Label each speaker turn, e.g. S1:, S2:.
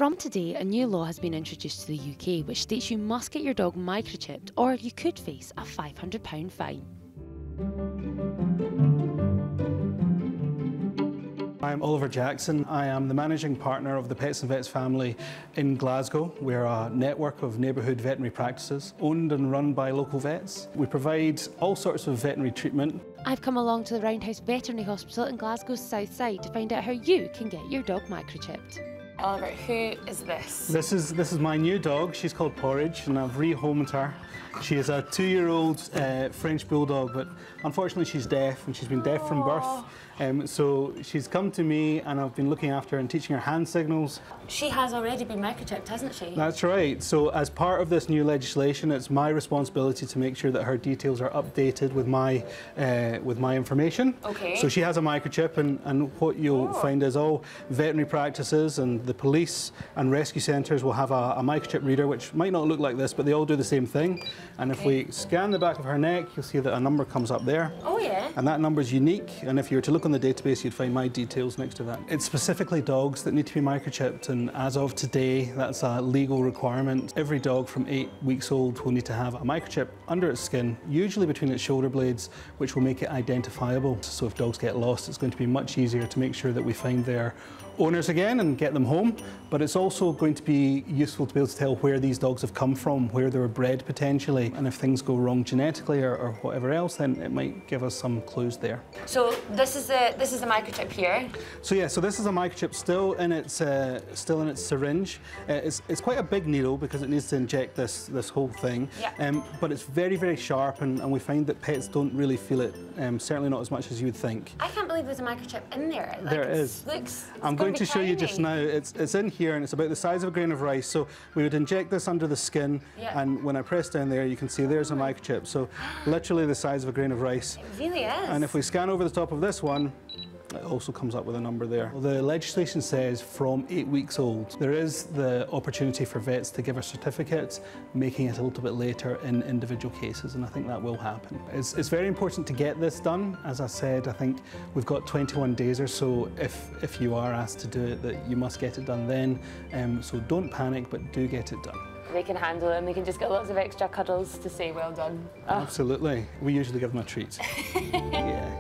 S1: From today, a new law has been introduced to the UK which states you must get your dog microchipped or you could face a £500 fine.
S2: I'm Oliver Jackson. I am the managing partner of the Pets and Vets family in Glasgow. We're a network of neighbourhood veterinary practices owned and run by local vets. We provide all sorts of veterinary treatment.
S1: I've come along to the Roundhouse Veterinary Hospital in Glasgow's south side to find out how you can get your dog microchipped.
S3: Oliver, who is this?
S2: This is my new dog. She's called Porridge and I've rehomed her. She is a 2-year-old French bulldog, but unfortunately she's deaf and she's been deaf from birth. So she's come to me and I've been looking after her and teaching her hand signals.
S3: She has already been microchipped, hasn't she?
S2: That's right. So as part of this new legislation, it's my responsibility to make sure that her details are updated with my information.
S3: Okay.
S2: So she has a microchip, and what you'll find is all veterinary practices and the police and rescue centres will have a microchip reader, which might not look like this, but they all do the same thing. And if we scan the back of her neck, you'll see that a number comes up there.
S3: Oh yeah.
S2: And that number is unique, and if you were to look on the database, you'd find my details next to that. It's specifically dogs that need to be microchipped, and as of today, that's a legal requirement. Every dog from 8 weeks old will need to have a microchip under its skin, usually between its shoulder blades, which will make it identifiable. So if dogs get lost, it's going to be much easier to make sure that we find their owners again and get them home. But it's also going to be useful to be able to tell where these dogs have come from, where they were bred potentially, and if things go wrong genetically or whatever else, then it might give us some clues there.
S3: So this is the microchip here.
S2: So yeah, so this is a microchip still in its syringe. It's quite a big needle because it needs to inject this whole thing.
S3: Yeah.
S2: But it's very, very sharp, and we find that pets don't really feel it. Certainly not as much as you would think.
S3: I can't believe there's a microchip in there. Like,
S2: there it is. I'm going to show you just now. It's in here and it's about the size of a grain of rice. So we would inject this under the skin, and when I press down there, you can see there's a microchip. So literally the size of a grain of rice.
S3: It really is.
S2: And if we scan over the top of this one, it also comes up with a number there. The legislation says from 8 weeks old. There is the opportunity for vets to give a certificate, making it a little bit later in individual cases, and I think that will happen. It's very important to get this done. As I said, I think we've got 21 days or so if you are asked to do it, that you must get it done then. So don't panic, but do get it done.
S3: They can handle it and they can just get lots of extra cuddles to say well done.
S2: Absolutely. We usually give them a treat. Yeah.